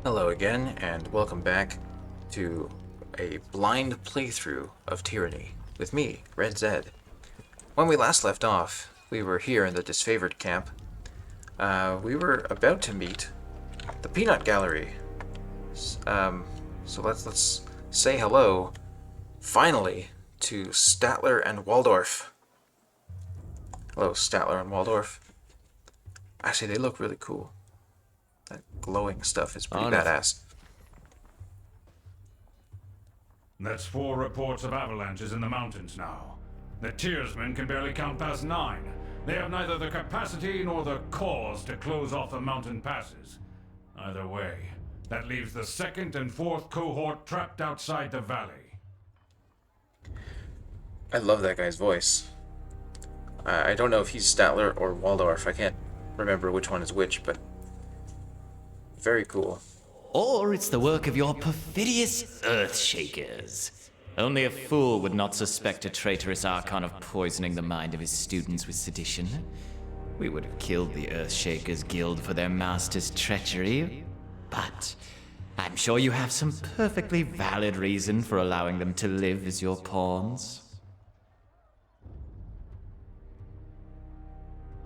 Hello again, and welcome back to a blind playthrough of Tyranny with me, Red Zed. When we last left off, we were here in the disfavored camp. We were about to meet the Peanut Gallery. So let's say hello, finally, to Statler and Waldorf. Hello, Statler and Waldorf. Actually, they look really cool. That glowing stuff is pretty badass. That's 4 reports of avalanches in the mountains now. The Tearsmen can barely count past 9. They have neither the capacity nor the cause to close off the mountain passes. Either way, that leaves the 2nd and 4th cohort trapped outside the valley. I love that guy's voice. I don't know if he's Statler or Waldorf. I can't remember which one is which, but very cool. Or it's the work of your perfidious Earthshakers. Only a fool would not suspect a traitorous Archon of poisoning the mind of his students with sedition. We would have killed the Earthshakers Guild for their master's treachery, but I'm sure you have some perfectly valid reason for allowing them to live as your pawns.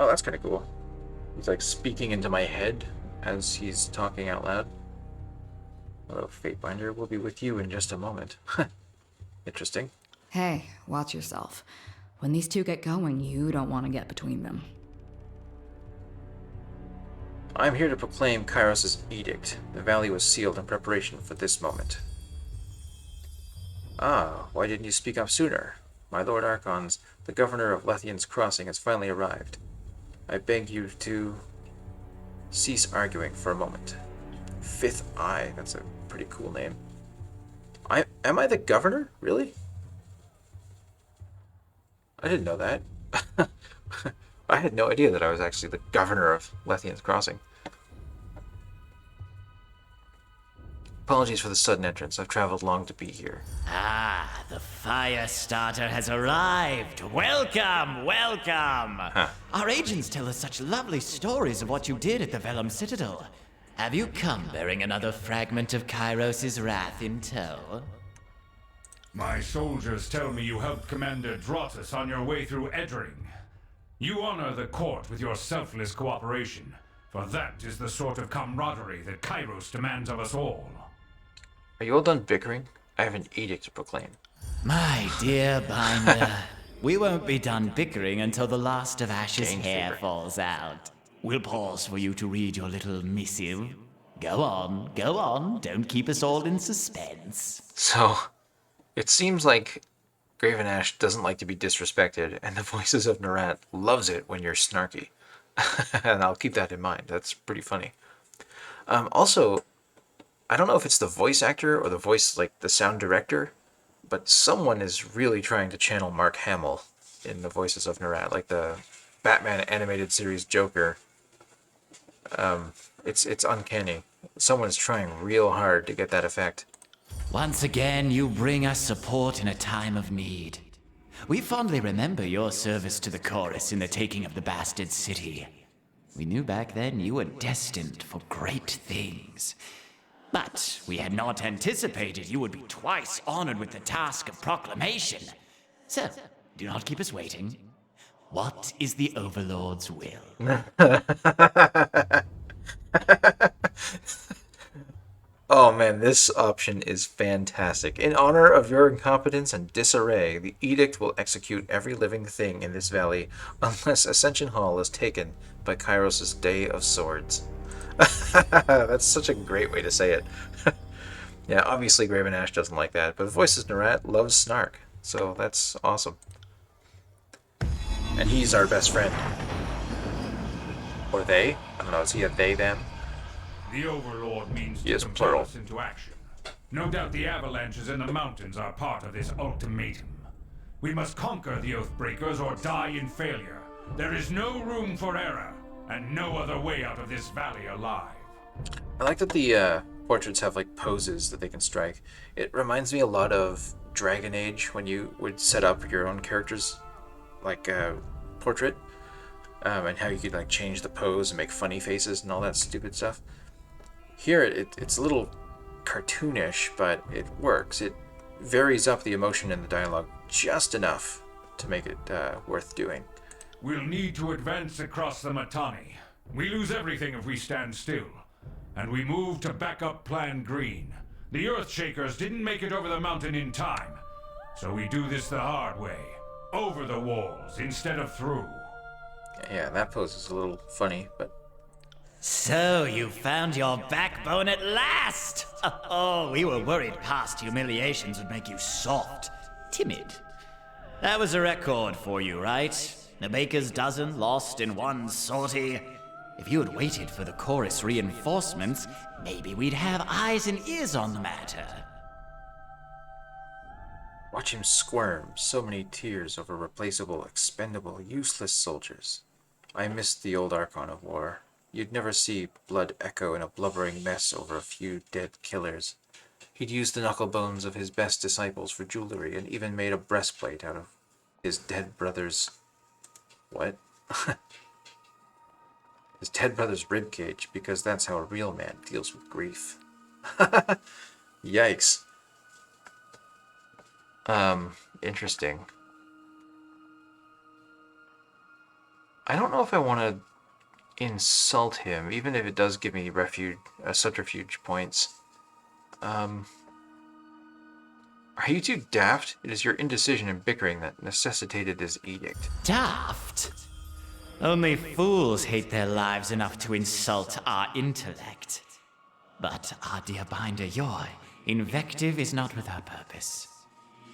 Oh, that's kind of cool. He's like speaking into my head as he's talking out loud. Hello, Fatebinder. We'll be with you in just a moment. Interesting. Hey, watch yourself. When these two get going, you don't want to get between them. I'm here to proclaim Kairos' edict. The valley was sealed in preparation for this moment. Ah, why didn't you speak up sooner? My Lord Archons, the governor of Lethian's Crossing has finally arrived. I beg you to cease arguing for a moment. Fifth Eye, that's a pretty cool name. Am I the governor? Really? I didn't know that. I had no idea that I was actually the governor of Lethian's Crossing. Apologies for the sudden entrance. I've traveled long to be here. Ah, the fire starter has arrived. Welcome, welcome. Our agents tell us such lovely stories of what you did at the Vellum Citadel. Have you come bearing another fragment of Kairos' wrath in tow? My soldiers tell me you helped Commander Dramatis on your way through Edict. You honor the court with your selfless cooperation, for that is the sort of camaraderie that Kairos demands of us all. Are you all done bickering? I have an edict to proclaim. My dear Binder, we won't be done bickering until the last of Ash's hair falls out. We'll pause for you to read your little missive. Go on, don't keep us all in suspense. So, it seems like Graven Ash doesn't like to be disrespected, and the Voices of Narat loves it when you're snarky. And I'll keep that in mind. That's pretty funny. Also, I don't know if it's the voice actor or the voice, like the sound director, but someone is really trying to channel Mark Hamill in the Voices of Narat, like the Batman animated series Joker. It's uncanny. Someone's trying real hard to get that effect. Once again, you bring us support in a time of need. We fondly remember your service to the chorus in the taking of the Bastard City. We knew back then you were destined for great things. But we had not anticipated you would be twice honored with the task of proclamation. So, do not keep us waiting. What is the Overlord's will? Oh man, this option is fantastic. In honor of your incompetence and disarray, the edict will execute every living thing in this valley unless Ascension Hall is taken by Kairos' Day of Swords. That's such a great way to say it. Yeah, obviously Graven Ash doesn't like that, but Voices Narat loves snark, so that's awesome. And he's our best friend. Or they? I don't know, is he a they, them? The Overlord means Yes, to compel plural. us into action. No doubt the avalanches in the mountains are part of this ultimatum. We must conquer the Oathbreakers or die in failure. There is no room for error, and no other way out of this valley alive. I like that the portraits have like poses that they can strike. It reminds me a lot of Dragon Age when you would set up your own character's like portrait, and how you could like change the pose and make funny faces and all that stupid stuff. Here, it's a little cartoonish, but it works. It varies up the emotion in the dialogue just enough to make it worth doing. We'll need to advance across the Mittani. We lose everything if we stand still. And we move to backup Plan Green. The Earthshakers didn't make it over the mountain in time. So we do this the hard way. Over the walls instead of through. Yeah, that pose is a little funny, but... So you found your backbone at last! Oh, we were worried past humiliations would make you soft, timid. That was a record for you, right? A baker's dozen lost in one sortie. If you had waited for the chorus reinforcements, maybe we'd have eyes and ears on the matter. Watch him squirm, so many tears over replaceable, expendable, useless soldiers. I missed the old Archon of War. You'd never see blood echo in a blubbering mess over a few dead killers. He'd used the knuckle bones of his best disciples for jewelry, and even made a breastplate out of his dead brother's... What? His dead brother's ribcage, because that's how a real man deals with grief. Yikes. Interesting. I don't know if I want to insult him, even if it does give me subterfuge points. Are you two daft? It is your indecision and bickering that necessitated this edict. Daft? Only fools hate their lives enough to insult our intellect. But, our dear Binder, your invective is not without purpose.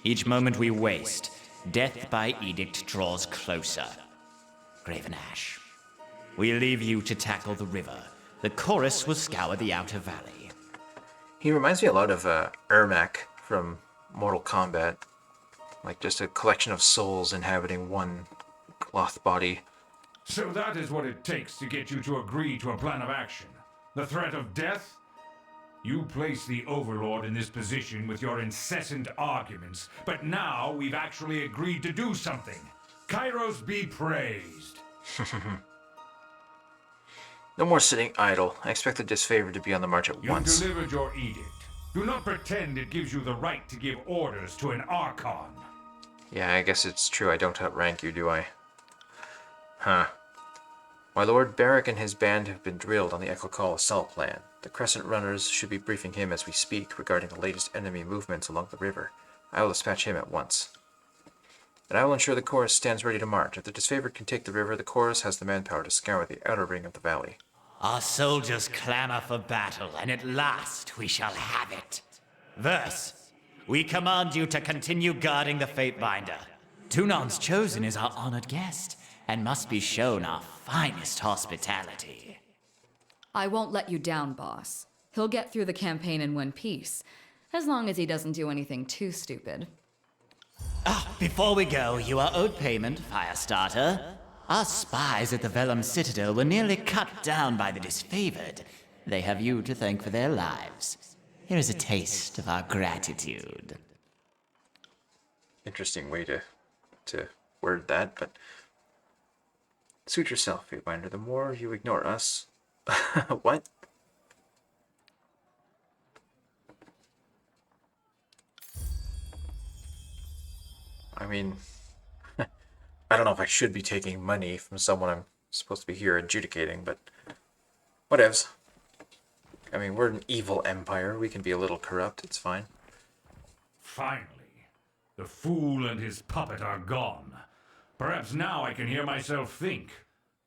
Each moment we waste, death by edict draws closer. Graven Ash, we leave you to tackle the river. The chorus will scour the outer valley. He reminds me a lot of Ermac from Mortal Kombat. Like just a collection of souls inhabiting one cloth body. So that is what it takes to get you to agree to a plan of action. The threat of death? You place the Overlord in this position with your incessant arguments, but now we've actually agreed to do something. Kairos be praised. No more sitting idle. I expect the disfavored to be on the march at once. You've delivered your edict. Do not pretend it gives you the right to give orders to an Archon. Yeah, I guess it's true I don't outrank you, do I? Huh. My Lord Barrick and his band have been drilled on the Echo Call assault plan. The Crescent Runners should be briefing him as we speak regarding the latest enemy movements along the river. I will dispatch him at once. And I will ensure the chorus stands ready to march. If the disfavored can take the river, the chorus has the manpower to scour the outer ring of the valley. Our soldiers clamor for battle, and at last we shall have it. Verse, we command you to continue guarding the Fatebinder. Tunan's chosen is our honored guest, and must be shown our finest hospitality. I won't let you down, boss. He'll get through the campaign in one piece, as long as he doesn't do anything too stupid. Before we go, you are owed payment, Firestarter. Our spies at the Vellum Citadel were nearly cut down by the disfavored. They have you to thank for their lives. Here is a taste of our gratitude. Interesting way to word that, but... Suit yourself, Fatebinder. The more you ignore us... What? I mean... I don't know if I should be taking money from someone I'm supposed to be here adjudicating, but... Whatevs. I mean, we're an evil empire. We can be a little corrupt. It's fine. Finally, the fool and his puppet are gone. Perhaps now I can hear myself think.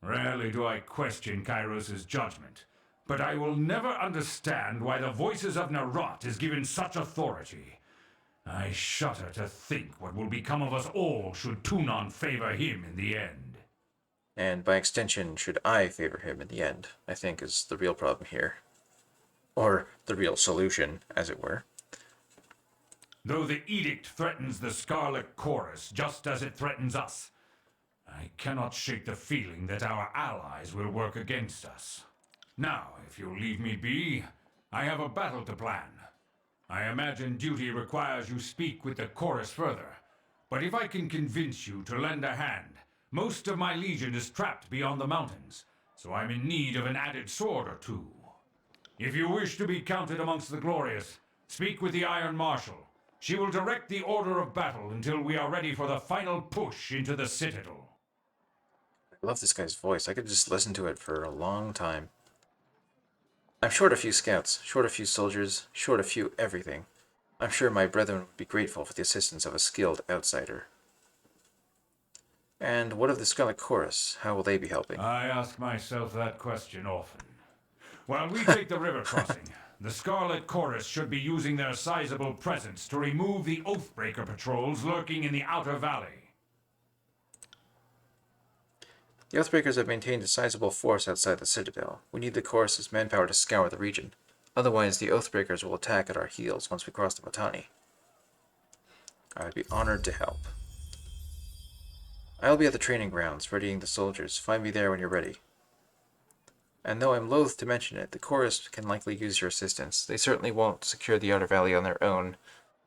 Rarely do I question Kairos' judgment, but I will never understand why the voices of Narot is given such authority. I shudder to think what will become of us all should Tunon favor him in the end. And by extension, should I favor him in the end, I think is the real problem here. Or the real solution, as it were. Though the edict threatens the Scarlet Chorus just as it threatens us, I cannot shake the feeling that our allies will work against us. Now, if you'll leave me be, I have a battle to plan. I imagine duty requires you speak with the chorus further, but if I can convince you to lend a hand, most of my legion is trapped beyond the mountains, so I'm in need of an added sword or two. If you wish to be counted amongst the glorious, speak with the Iron Marshal. She will direct the order of battle until we are ready for the final push into the Citadel. I love this guy's voice. I could just listen to it for a long time. I'm short a few scouts, short a few soldiers, short a few everything. I'm sure my brethren would be grateful for the assistance of a skilled outsider. And what of the Scarlet Chorus? How will they be helping? I ask myself that question often. While we take the river crossing, the Scarlet Chorus should be using their sizable presence to remove the Oathbreaker patrols lurking in the outer valley. The Oathbreakers have maintained a sizable force outside the Citadel. We need the Chorus's manpower to scour the region. Otherwise, the Oathbreakers will attack at our heels once we cross the Botani. I would be honored to help. I'll be at the training grounds, readying the soldiers. Find me there when you're ready. And though I'm loath to mention it, the Chorus can likely use your assistance. They certainly won't secure the Outer Valley on their own.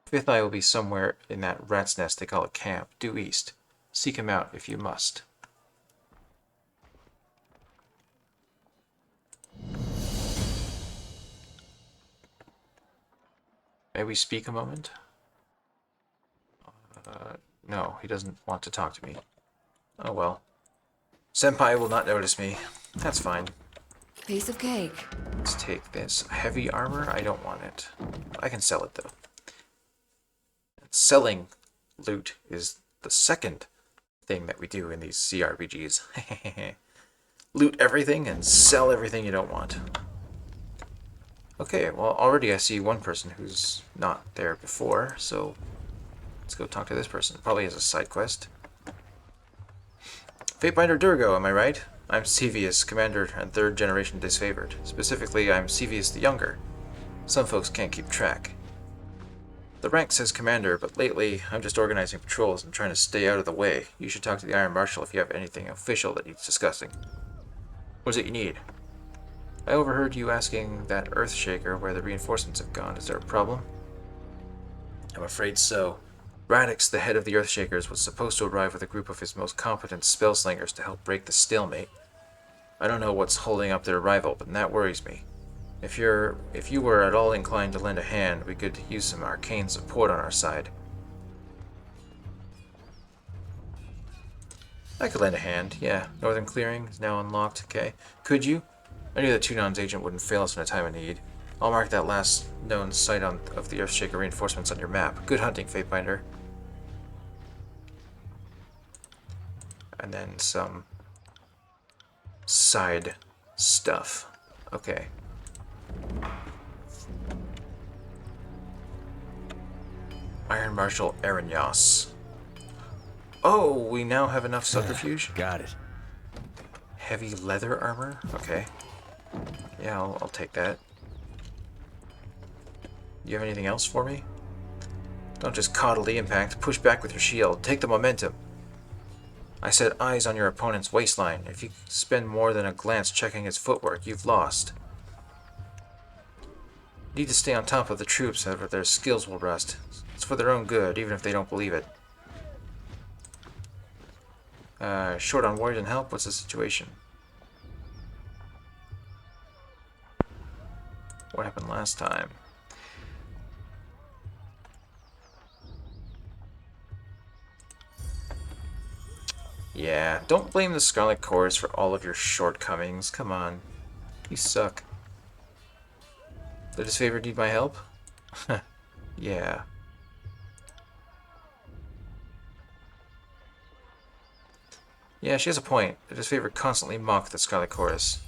Fifth Eye will be somewhere in that rat's nest they call a camp, due east. Seek him out if you must. May we speak a moment? No, he doesn't want to talk to me. Oh well. Senpai will not notice me. That's fine. Piece of cake. Let's take this. Heavy armor? I don't want it. I can sell it, though. Selling loot is the second thing that we do in these CRPGs. Loot everything and sell everything you don't want. Okay, well, already I see one person who's not there before, so let's go talk to this person. Probably has a side quest. Fatebinder Durgo, am I right? I'm Sevius, Commander and 3rd generation disfavored. Specifically, I'm Sevius the Younger. Some folks can't keep track. The rank says Commander, but lately I'm just organizing patrols and trying to stay out of the way. You should talk to the Iron Marshal if you have anything official that needs discussing. What is it you need? I overheard you asking that Earthshaker where the reinforcements have gone. Is there a problem? I'm afraid so. Radix, the head of the Earthshakers, was supposed to arrive with a group of his most competent spellslingers to help break the stalemate. I don't know what's holding up their arrival, but that worries me. If you were at all inclined to lend a hand, we could use some arcane support on our side. I could lend a hand, yeah. Northern Clearing is now unlocked, okay. Could you? I knew that Tunon's agent wouldn't fail us in a time of need. I'll mark that last known site of the Earthshaker reinforcements on your map. Good hunting, Fatebinder. And then some side stuff. Okay. Iron Marshal Aranyos. Oh, we now have enough subterfuge? Got it. Heavy leather armor? Okay. Yeah, I'll take that. You have anything else for me? Don't just coddle the impact. Push back with your shield. Take the momentum. I set eyes on your opponent's waistline. If you spend more than a glance checking his footwork, you've lost. You need to stay on top of the troops, or their skills will rust. It's for their own good, even if they don't believe it. Short on warriors and help? What's the situation? What happened last time? Yeah, don't blame the Scarlet Chorus for all of your shortcomings. Come on. You suck. The disfavored need my help? Yeah. Yeah, she has a point. The disfavored constantly mock the Scarlet Chorus.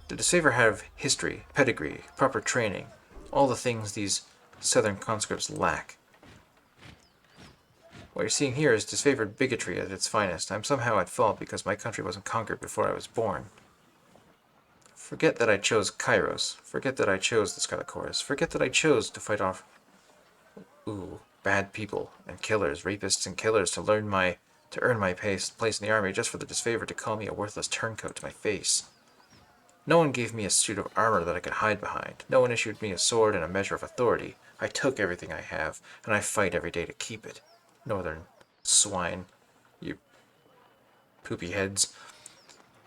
The disfavored have history, pedigree, proper training, all the things these southern conscripts lack. What you're seeing here is disfavored bigotry at its finest. I'm somehow at fault because my country wasn't conquered before I was born. Forget that I chose Kairos. Forget that I chose the Scarlet Chorus. Forget that I chose to fight off bad people and killers, rapists and killers to earn my place in the army just for the disfavored to call me a worthless turncoat to my face. No one gave me a suit of armor that I could hide behind. No one issued me a sword and a measure of authority. I took everything I have, and I fight every day to keep it. Northern swine. You poopy heads.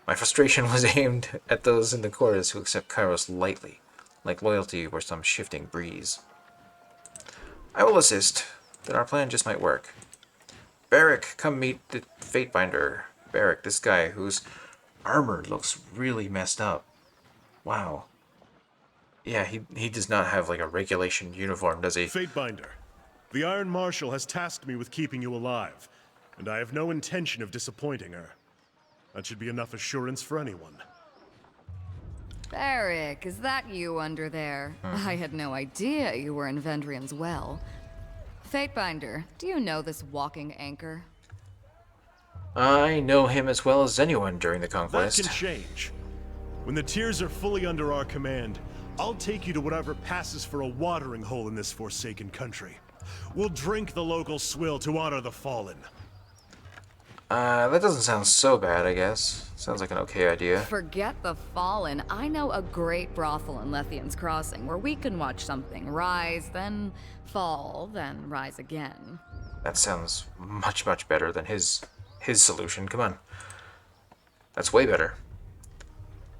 My frustration was aimed at those in the chorus who accept Kairos lightly, like loyalty were some shifting breeze. I will assist, that our plan just might work. Barrick, come meet the Fatebinder. Barrick, this guy whose armor looks really messed up. Wow. Yeah, he does not have like a regulation uniform, does he? Fatebinder, the Iron Marshal has tasked me with keeping you alive, and I have no intention of disappointing her. That should be enough assurance for anyone. Barrick, is that you under there? I had no idea you were in Vendrian's well. Fatebinder, do you know this walking anchor? I know him as well as anyone during the conquest. That can change. When the Tears are fully under our command, I'll take you to whatever passes for a watering hole in this forsaken country. We'll drink the local swill to honor the fallen. That doesn't sound so bad, I guess. Sounds like an okay idea. Forget the fallen. I know a great brothel in Lethian's Crossing where we can watch something rise, then fall, then rise again. That sounds much, much better than his solution. Come on. That's way better.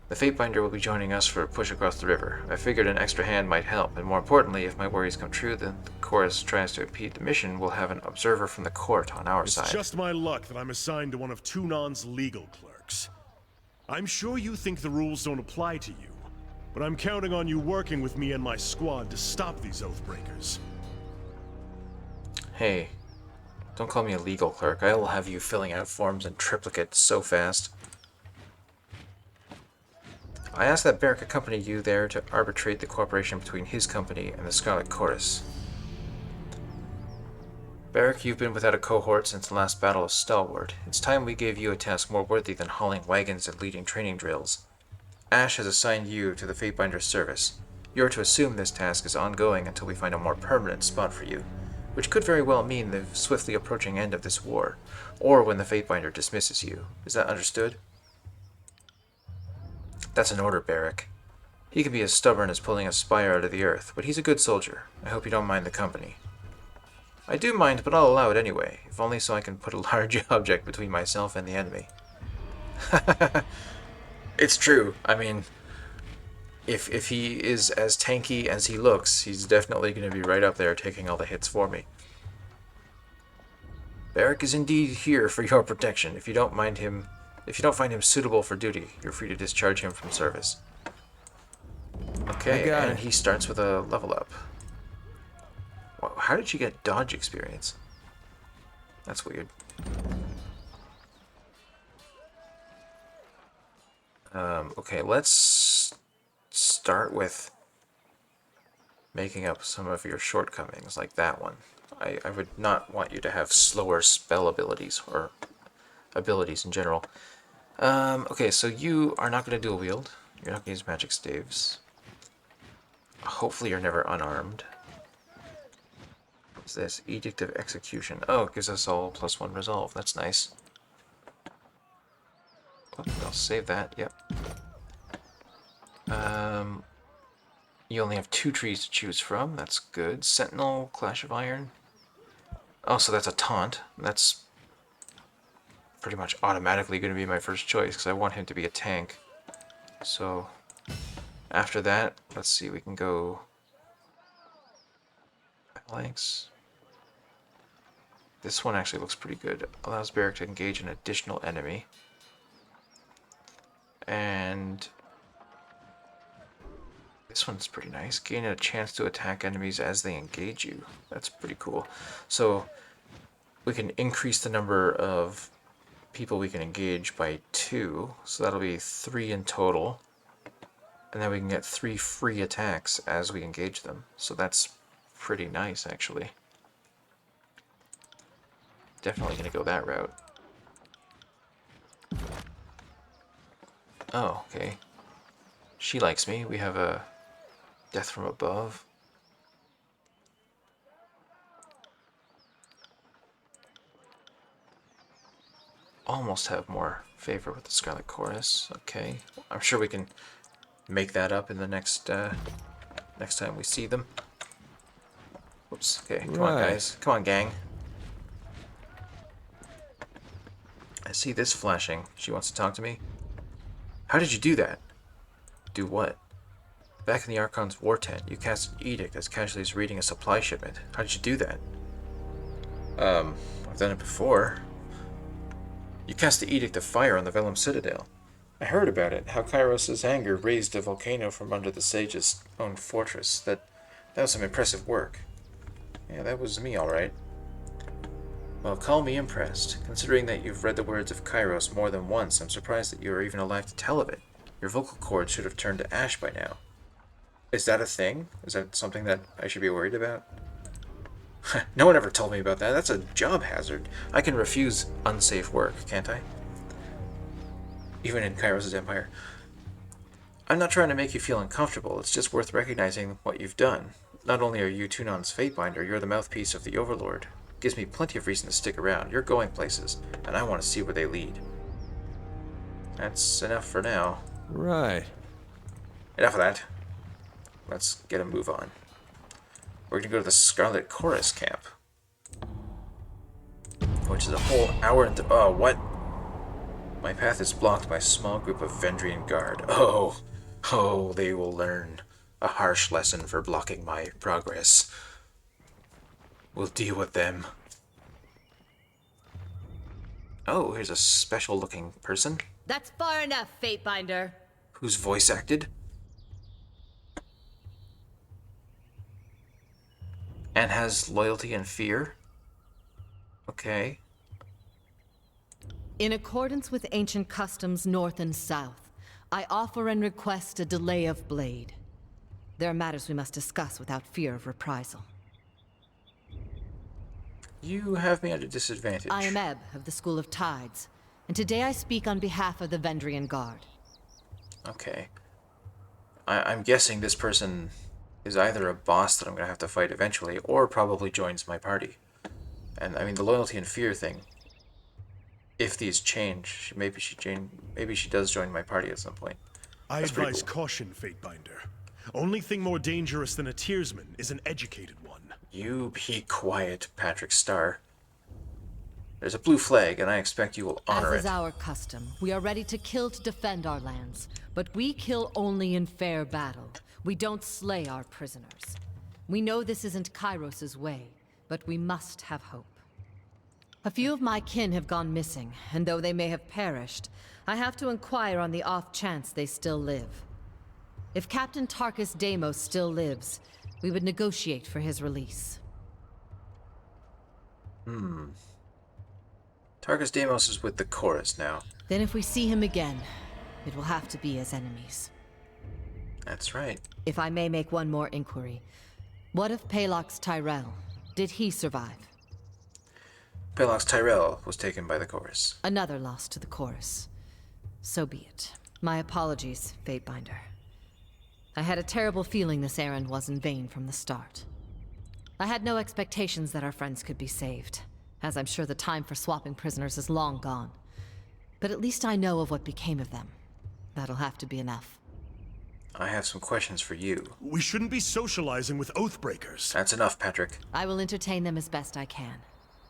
The Fatebinder will be joining us for a push across the river. I figured an extra hand might help, and more importantly, if my worries come true, then the chorus tries to impede the mission, we'll have an observer from the court on our side. It's just my luck that I'm assigned to one of Tunon's legal clerks. I'm sure you think the rules don't apply to you, but I'm counting on you working with me and my squad to stop these Oathbreakers. Hey, don't call me a legal clerk. I will have you filling out forms in triplicate so fast. I asked that Barrick accompany you there to arbitrate the cooperation between his company and the Scarlet Chorus. Barrick, you've been without a cohort since the last Battle of Stalwart. It's time we gave you a task more worthy than hauling wagons and leading training drills. Ash has assigned you to the Fatebinder's service. You're to assume this task is ongoing until we find a more permanent spot for you, which could very well mean the swiftly approaching end of this war, or when the Fatebinder dismisses you. Is that understood? That's an order, Barrick. He can be as stubborn as pulling a spire out of the earth, but he's a good soldier. I hope you don't mind the company. I do mind, but I'll allow it anyway, if only so I can put a large object between myself and the enemy. It's true. I mean, if he is as tanky as he looks, he's definitely going to be right up there taking all the hits for me. Barrick is indeed here for your protection. If you don't find him suitable for duty, you're free to discharge him from service. Okay, and he starts with a level up. Wow, how did she get dodge experience? That's weird. Okay, let's start with making up some of your shortcomings, like that one. I would not want you to have slower spell abilities, or abilities in general. Okay, so you are not going to dual wield. You're not going to use magic staves. Hopefully you're never unarmed. What's this? Edict of Execution. Oh, it gives us all +1 resolve. That's nice. Oh, I'll save that, yep. You only have 2 trees to choose from. That's good. Sentinel, Clash of Iron. Oh, so that's a taunt. That's pretty much automatically going to be my first choice, because I want him to be a tank. So, after that, let's see, we can go phalanx. This one actually looks pretty good. Allows Barrick to engage an additional enemy. And this one's pretty nice. Gain a chance to attack enemies as they engage you. That's pretty cool. So we can increase the number of people we can engage by 2. So that'll be 3 in total. And then we can get 3 free attacks as we engage them. So that's pretty nice, actually. Definitely going to go that route. Oh, okay. She likes me. We have a Death from Above. Almost have more favor with the Scarlet Chorus. Okay. I'm sure we can make that up in the next next time we see them. Whoops. Okay, come on, guys. Come on, gang. I see this flashing. She wants to talk to me. How did you do that? Do what? Back in the Archons' war tent, you cast an edict as casually as reading a supply shipment. How did you do that? I've done it before. You cast the Edict of Fire on the Vellum Citadel. I heard about it, how Kairos' anger raised a volcano from under the sage's own fortress. That was some impressive work. Yeah, that was me, alright. Well, call me impressed. Considering that you've read the words of Kairos more than once, I'm surprised that you are even alive to tell of it. Your vocal cords should have turned to ash by now. Is that a thing? Is that something that I should be worried about? No one ever told me about that. That's a job hazard. I can refuse unsafe work, can't I? Even in Kairos' empire. I'm not trying to make you feel uncomfortable. It's just worth recognizing what you've done. Not only are you Tunon's Fatebinder, you're the mouthpiece of the Overlord. Gives me plenty of reason to stick around. You're going places, and I want to see where they lead. That's enough for now. Right. Enough of that. Let's get a move on. We're gonna go to the Scarlet Chorus camp, which is a whole hour and oh, what? My path is blocked by a small group of Vendrian Guard. Oh, they will learn a harsh lesson for blocking my progress. We'll deal with them. Oh, here's a special-looking person. That's far enough, Fatebinder. Who's voice acted. And has loyalty and fear. Okay. In accordance with ancient customs north and south, I offer and request a delay of blade. There are matters we must discuss without fear of reprisal. You have me at a disadvantage. I am Ebb of the School of Tides, and today I speak on behalf of the Vendrian Guard. Okay. I'm guessing this person is either a boss that I'm going to have to fight eventually, or probably joins my party. And I mean, the loyalty and fear thing, if these change, maybe she does join my party at some point. I That's pretty advise cool. caution, Fatebinder. Only thing more dangerous than a tearsman is an educated one. You be quiet, Patrick Starr. There's a blue flag, and I expect you will honor As is it. our custom, we are ready to kill to defend our lands, but we kill only in fair battle. We don't slay our prisoners. We know this isn't Kairos' way, but we must have hope. A few of my kin have gone missing, and though they may have perished, I have to inquire on the off chance they still live. If Captain Tarkus Deimos still lives, we would negotiate for his release. Tarkus Deimos is with the chorus now. Then if we see him again, it will have to be as enemies. That's right. If I may make one more inquiry, what of Palox Tyrell? Did he survive? Pelox Tyrell was taken by the chorus. Another loss to the chorus. So be it. My apologies, Fatebinder. I had a terrible feeling this errand was in vain from the start. I had no expectations that our friends could be saved, as I'm sure the time for swapping prisoners is long gone. But at least I know of what became of them. That'll have to be enough. I have some questions for you. We shouldn't be socializing with Oathbreakers. That's enough, Patrick. I will entertain them as best I can.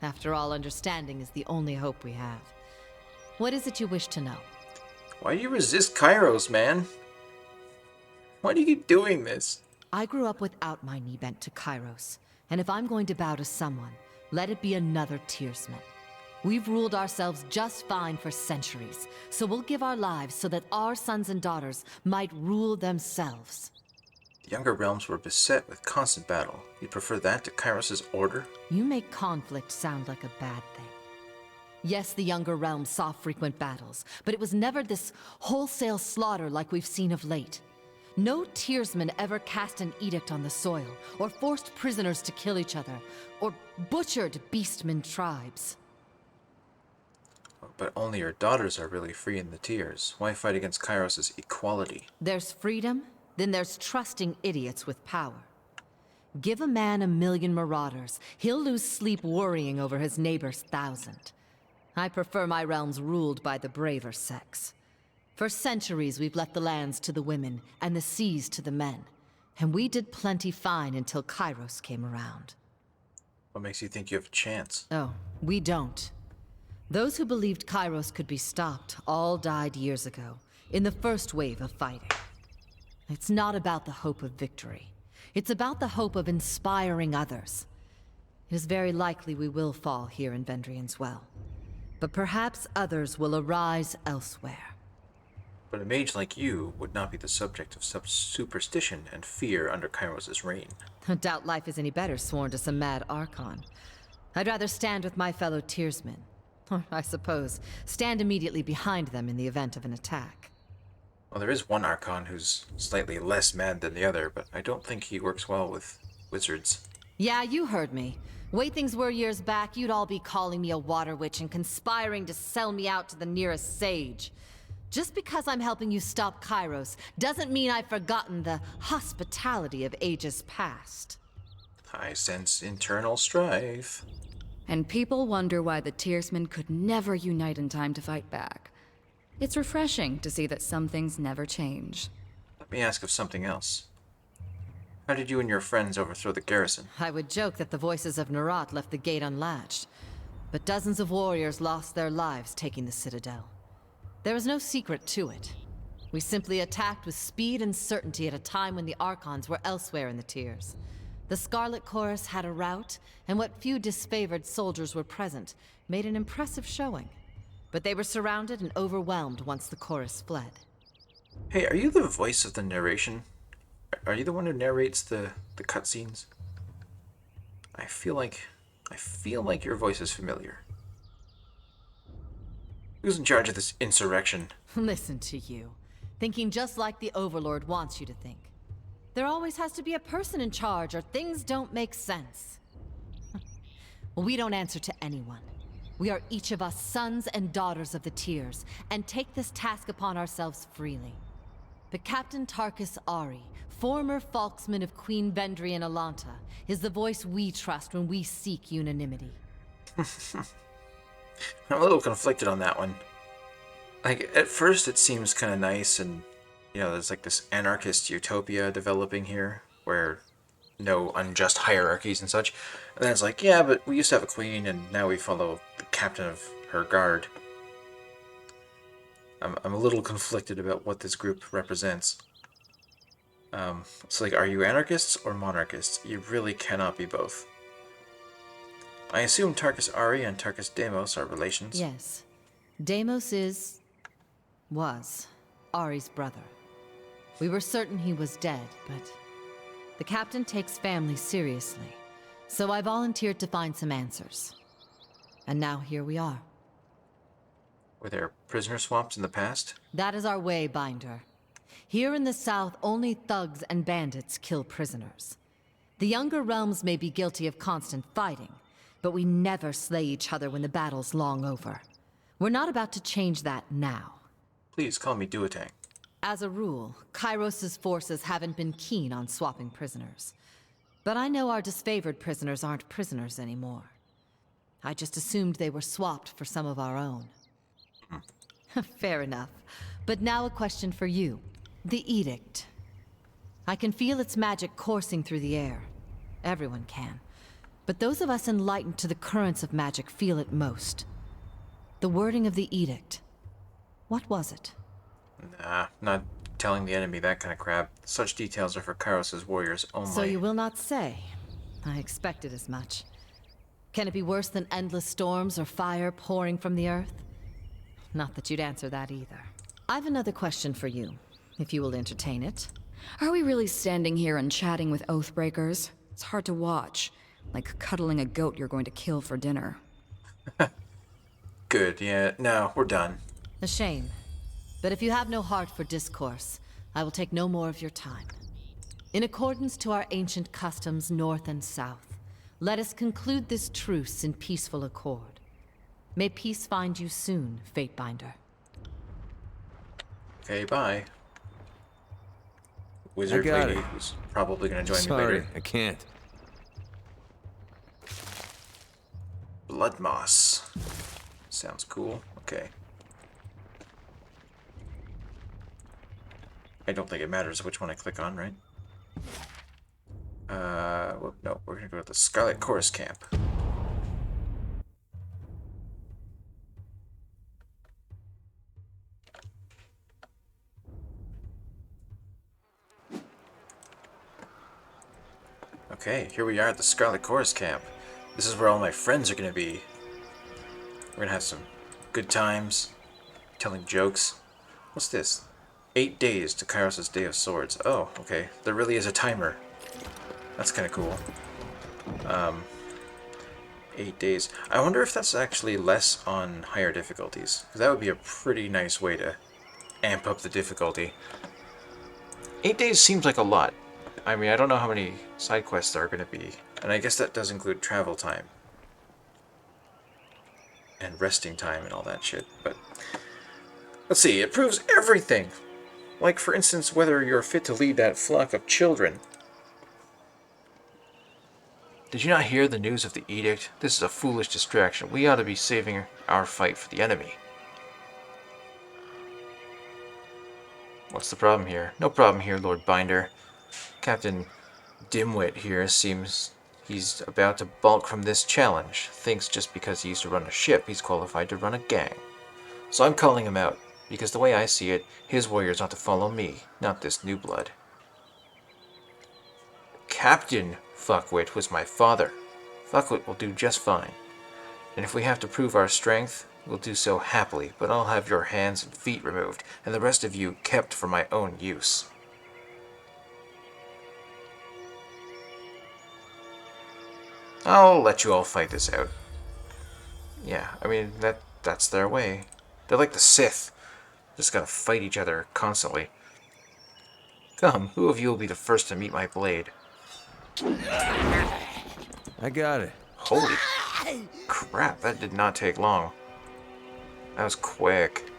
After all, understanding is the only hope we have. What is it you wish to know? Why do you resist Kairos, man? Why do you keep doing this? I grew up without my knee bent to Kairos, and if I'm going to bow to someone, let it be another Tearsman. We've ruled ourselves just fine for centuries, so we'll give our lives so that our sons and daughters might rule themselves. The younger realms were beset with constant battle. You'd prefer that to Kairos' order? You make conflict sound like a bad thing. Yes, the younger realms saw frequent battles, but it was never this wholesale slaughter like we've seen of late. No Tearsman ever cast an edict on the soil, or forced prisoners to kill each other, or butchered beastmen tribes. But only your daughters are really free in the Tears. Why fight against Kairos' equality? There's freedom, then there's trusting idiots with power. Give a man 1,000,000 marauders, he'll lose sleep worrying over his neighbor's 1,000. I prefer my realms ruled by the braver sex. For centuries we've left the lands to the women, and the seas to the men. And we did plenty fine until Kairos came around. What makes you think you have a chance? Oh, we don't. Those who believed Kairos could be stopped all died years ago, in the first wave of fighting. It's not about the hope of victory. It's about the hope of inspiring others. It is very likely we will fall here in Vendrian's Well, but perhaps others will arise elsewhere. But a mage like you would not be the subject of such superstition and fear under Kairos' reign. I doubt life is any better sworn to some mad Archon. I'd rather stand with my fellow Tearsmen. Or, I suppose, stand immediately behind them in the event of an attack. Well, there is one Archon who's slightly less mad than the other, but I don't think he works well with wizards. Yeah, you heard me. Way things were years back, you'd all be calling me a water witch and conspiring to sell me out to the nearest sage. Just because I'm helping you stop Kairos doesn't mean I've forgotten the hospitality of ages past. I sense internal strife. And people wonder why the Tearsmen could never unite in time to fight back. It's refreshing to see that some things never change. Let me ask of something else. How did you and your friends overthrow the garrison? I would joke that the voices of Nerat left the gate unlatched, but dozens of warriors lost their lives taking the citadel. There was no secret to it. We simply attacked with speed and certainty at a time when the Archons were elsewhere in the tiers. The Scarlet Chorus had a rout, and what few disfavored soldiers were present made an impressive showing. But they were surrounded and overwhelmed once the chorus fled. Hey, are you the voice of the narration? Are you the one who narrates the cutscenes? I feel like your voice is familiar. Who's in charge of this insurrection? Listen to you, thinking just like the Overlord wants you to think. There always has to be a person in charge, or things don't make sense. Well, we don't answer to anyone. We are each of us sons and daughters of the Tiers, and take this task upon ourselves freely. But Captain Tarkus Ari, former Falksman of Queen Vendrian Alanta, is the voice we trust when we seek unanimity. I'm a little conflicted on that one. Like, at first it seems kind of nice, and, you know, there's like this anarchist utopia developing here, where no unjust hierarchies and such. And then it's like, yeah, but we used to have a queen, and now we follow the captain of her guard. I'm a little conflicted about what this group represents. It's like, are you anarchists or monarchists? You really cannot be both. I assume Tarkus Ari and Tarkus Deimos are relations. Yes. Deimos was Ari's brother. We were certain he was dead, but the captain takes family seriously. So I volunteered to find some answers. And now here we are. Were there prisoner swamps in the past? That is our way, Binder. Here in the south, only thugs and bandits kill prisoners. The younger realms may be guilty of constant fighting, but we never slay each other when the battle's long over. We're not about to change that now. Please call me Duotang. As a rule, Kairos' forces haven't been keen on swapping prisoners. But I know our disfavored prisoners aren't prisoners anymore. I just assumed they were swapped for some of our own. Fair enough. But now a question for you. The Edict. I can feel its magic coursing through the air. Everyone can. But those of us enlightened to the currents of magic feel it most. The wording of the Edict. What was it? Nah, not telling the enemy that kind of crap. Such details are for Kairos' warriors only. So you will not say. I expected as much. Can it be worse than endless storms or fire pouring from the earth? Not that you'd answer that either. I've another question for you, if you will entertain it. Are we really standing here and chatting with Oathbreakers? It's hard to watch. Like cuddling a goat you're going to kill for dinner. Good, yeah. No, we're done. A shame. But if you have no heart for discourse, I will take no more of your time. In accordance to our ancient customs, north and south, let us conclude this truce in peaceful accord. May peace find you soon, Fatebinder. Okay, bye. Wizard lady who's probably going to join me later. I can't. Blood moss. Sounds cool. Okay. I don't think it matters which one I click on, right? Well, no, we're gonna go to the Scarlet Chorus Camp. Okay, here we are at the Scarlet Chorus camp. This is where all my friends are gonna be. We're gonna have some good times, telling jokes. What's this? 8 days to Kairos' Day of Swords. Oh, okay. There really is a timer. That's kind of cool. 8 days. I wonder if that's actually less on higher difficulties. Because that would be a pretty nice way to amp up the difficulty. 8 days seems like a lot. I mean, I don't know how many side quests there are going to be. And I guess that does include travel time. And resting time and all that shit. But let's see, it proves everything! Like, for instance, whether you're fit to lead that flock of children. Did you not hear the news of the Edict? This is a foolish distraction. We ought to be saving our fight for the enemy. What's the problem here? No problem here, Lord Binder. Captain Dimwit here seems he's about to balk from this challenge. Thinks just because he used to run a ship, he's qualified to run a gang. So I'm calling him out, because the way I see it, his warriors ought to follow me, not this new blood. Captain Fuckwit was my father. Fuckwit will do just fine. And if we have to prove our strength, we'll do so happily, but I'll have your hands and feet removed, and the rest of you kept for my own use. I'll let you all fight this out. Yeah, I mean, that's their way. They're like the Sith. Just gotta fight each other constantly. Come, who of you will be the first to meet my blade? I got it. Holy crap, that did not take long. That was quick.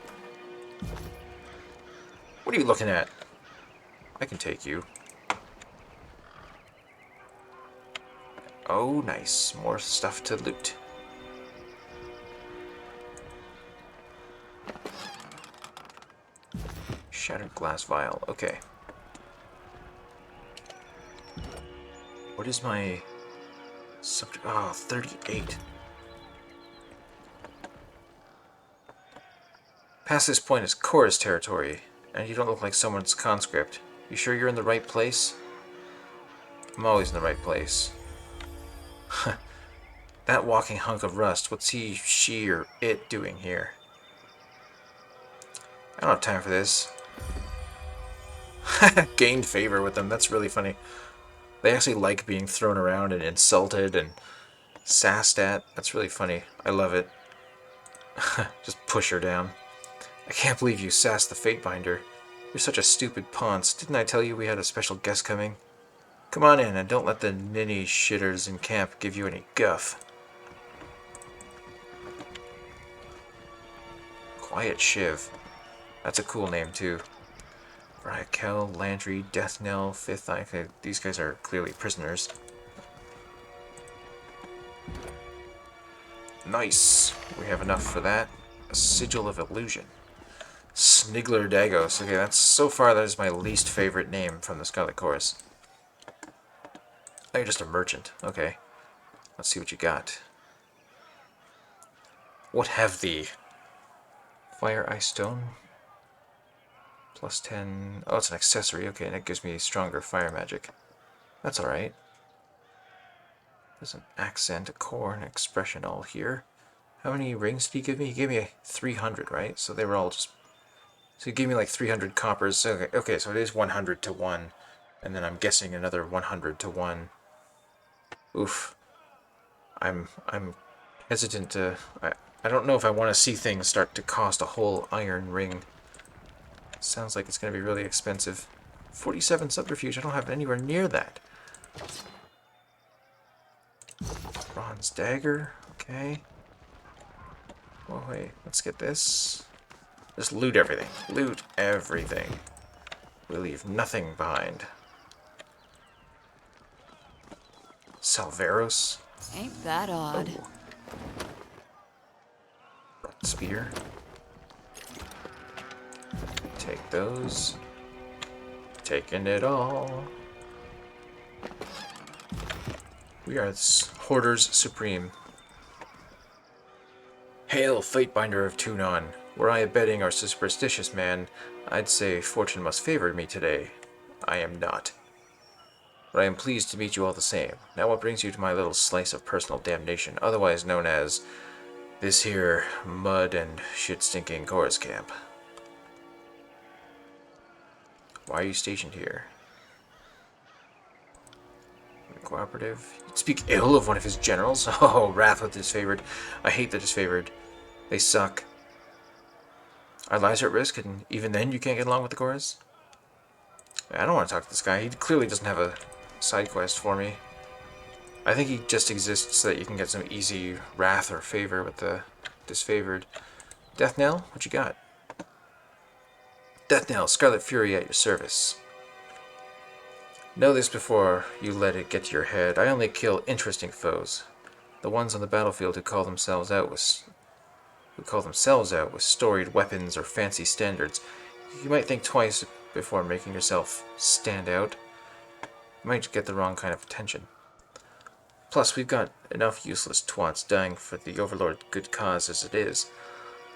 What are you looking at? I can take you. Oh, nice. More stuff to loot. Shattered glass vial. Okay. What is my subject? Oh, 38. Past this point is chorus territory, and you don't look like someone's conscript. You sure you're in the right place? I'm always in the right place. That walking hunk of rust, what's he, she, or it doing here? I don't have time for this. Gained favor with them, that's really funny. They actually like being thrown around and insulted and sassed at. That's really funny. I love it. Just push her down. I can't believe you sassed the Fatebinder. You're such a stupid ponce. Didn't I tell you we had a special guest coming? Come on in and don't let the ninny shitters in camp give you any guff. Quiet Shiv. That's a cool name too. Raquel, Landry, Death Knell, Fifth Eye. Okay, these guys are clearly prisoners. Nice. We have enough for that. A Sigil of Illusion. Snigler Dagos. Okay, that's so far that is my least favorite name from the Scarlet Chorus. Oh, you're just a merchant. Okay. Let's see what you got. What have thee? Fire Ice Stone. Plus 10. Oh, it's an accessory. Okay, and it gives me stronger fire magic. That's alright. There's an accent, a core, and an expression all here. How many rings did he give me? He gave me 300, right? So they were all just... So he gave me like 300 coppers. Okay, so it is 100 to 1. And then I'm guessing another 100 to 1. Oof. I'm hesitant to... I don't know if I want to see things start to cost a whole iron ring. Sounds like it's going to be really expensive. 47 subterfuge, I don't have anywhere near that. Bronze dagger, okay. Oh wait, let's get this. Just loot everything. Loot everything. We leave nothing behind. Salveros. Ain't that odd? Oh. Spear. Take those. Taking it all. We are Hoarders Supreme. Hail, Fatebinder of Tunon. Were I a betting or superstitious man, I'd say fortune must favor me today. I am not. but I am pleased to meet you all the same. Now what brings you to my little slice of personal damnation, otherwise known as this here mud and shit-stinking chorus camp? Why are you stationed here? Cooperative? You'd speak ill of one of his generals? Oh, wrath with disfavored. I hate the disfavored. They suck. Our lives are at risk, and even then you can't get along with the chorus? I don't want to talk to this guy. He clearly doesn't have a side quest for me. I think he just exists so that you can get some easy wrath or favor with the disfavored. Death Knell? What you got? Death Knell, Scarlet Fury at your service. Know this before you let it get to your head. I only kill interesting foes. The ones on the battlefield who call themselves out with storied weapons or fancy standards. You might think twice before making yourself stand out. You might get the wrong kind of attention. Plus, we've got enough useless twats dying for the Overlord good cause as it is.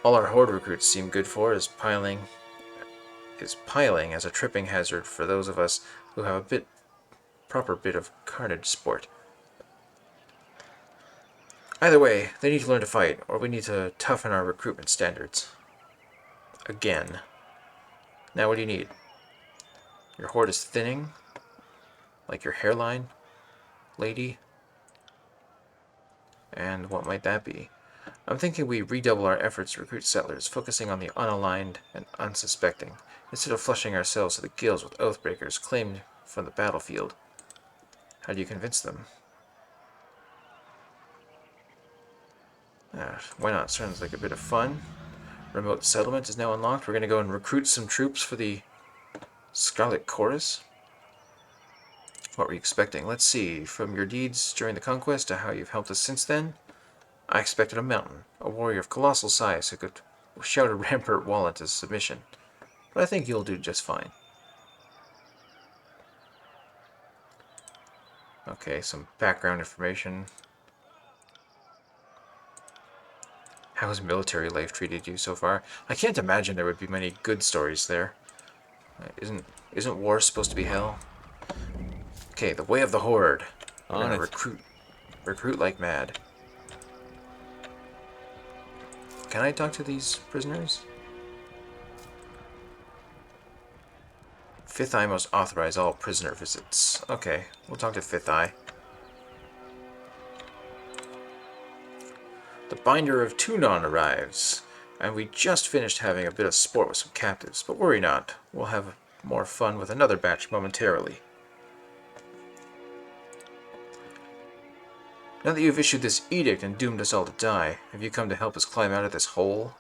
All our Horde recruits seem good for is piling as a tripping hazard for those of us who have a proper bit of carnage sport. Either way, they need to learn to fight, or we need to toughen our recruitment standards. Again. Now what do you need? Your horde is thinning? Like your hairline? Lady? And what might that be? I'm thinking we redouble our efforts to recruit settlers, focusing on the unaligned and unsuspecting, instead of flushing ourselves to the gills with oathbreakers claimed from the battlefield. How do you convince them? Why not? Sounds like a bit of fun. Remote settlement is now unlocked. We're going to go and recruit some troops for the Scarlet Chorus. What were you expecting? Let's see. From your deeds during the conquest to how you've helped us since then, I expected a mountain, a warrior of colossal size who could shout a rampart wall into submission. But I think you'll do just fine. Okay, some background information. How has military life treated you so far? I can't imagine there would be many good stories there. Isn't war supposed to be hell? Okay, the way of the Horde. We're gonna recruit like mad. Can I talk to these prisoners? Fifth Eye must authorize all prisoner visits. Okay, we'll talk to Fifth Eye. The Binder of Tunon arrives, and we just finished having a bit of sport with some captives, but worry not, we'll have more fun with another batch momentarily. Now that you've issued this edict and doomed us all to die, have you come to help us climb out of this hole?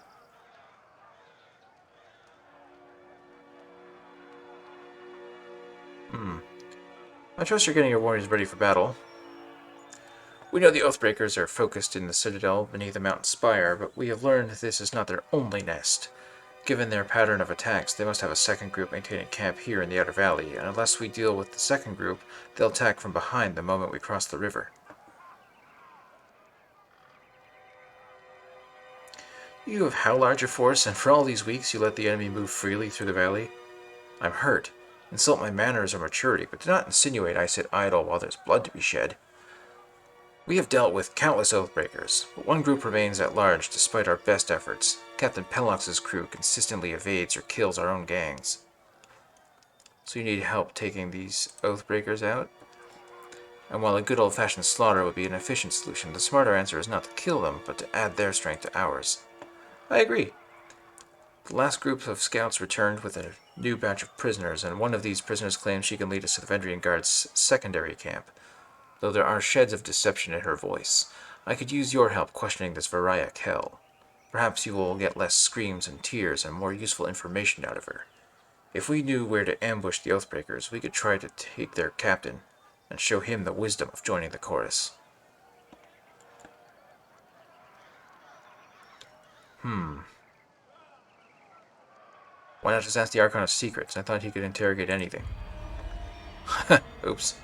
I trust you're getting your warriors ready for battle. We know the Oathbreakers are focused in the Citadel beneath the mountain spire, but we have learned this is not their only nest. Given their pattern of attacks, they must have a second group maintaining camp here in the Outer Valley, and unless we deal with the second group, they'll attack from behind the moment we cross the river. You have how large a force, and for all these weeks you let the enemy move freely through the valley? I'm hurt. Insult my manners or maturity, but do not insinuate I sit idle while there's blood to be shed. We have dealt with countless Oathbreakers, but one group remains at large despite our best efforts. Captain Penlox's crew consistently evades or kills our own gangs. So you need help taking these Oathbreakers out? And while a good old-fashioned slaughter would be an efficient solution, the smarter answer is not to kill them, but to add their strength to ours. I agree. The last group of scouts returned with a new batch of prisoners, and one of these prisoners claims she can lead us to the Vendrian Guard's secondary camp. Though there are sheds of deception in her voice, I could use your help questioning this Varia Kell. Perhaps you will get less screams and tears and more useful information out of her. If we knew where to ambush the Oathbreakers, we could try to take their captain and show him the wisdom of joining the chorus. Why not just ask the Archon of Secrets? I thought he could interrogate anything. Oops.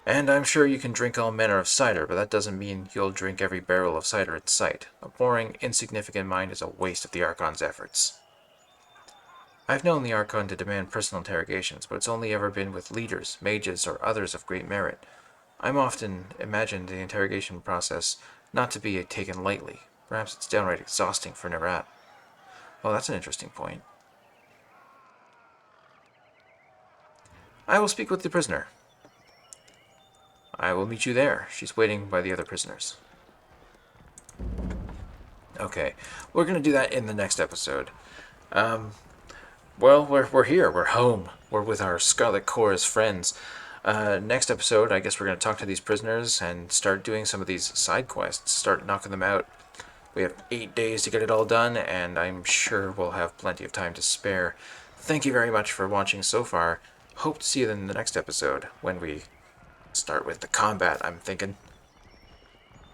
And I'm sure you can drink all manner of cider, but that doesn't mean you'll drink every barrel of cider in sight. A boring, insignificant mind is a waste of the Archon's efforts. I've known the Archon to demand personal interrogations, but it's only ever been with leaders, mages, or others of great merit. I'm often imagined the interrogation process not to be taken lightly. Perhaps it's downright exhausting for Nerat. Well, that's an interesting point. I will speak with the prisoner. I will meet you there. She's waiting by the other prisoners. Okay, we're going to do that in the next episode. Well, we're here. We're home. We're with our Scarlet Chorus friends. Next episode, I guess we're going to talk to these prisoners and start doing some of these side quests. Start knocking them out. We have 8 days to get it all done, and I'm sure we'll have plenty of time to spare. Thank you very much for watching so far. Hope to see you in the next episode when we start with the combat, I'm thinking.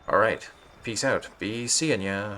Alright, peace out. Be seeing ya.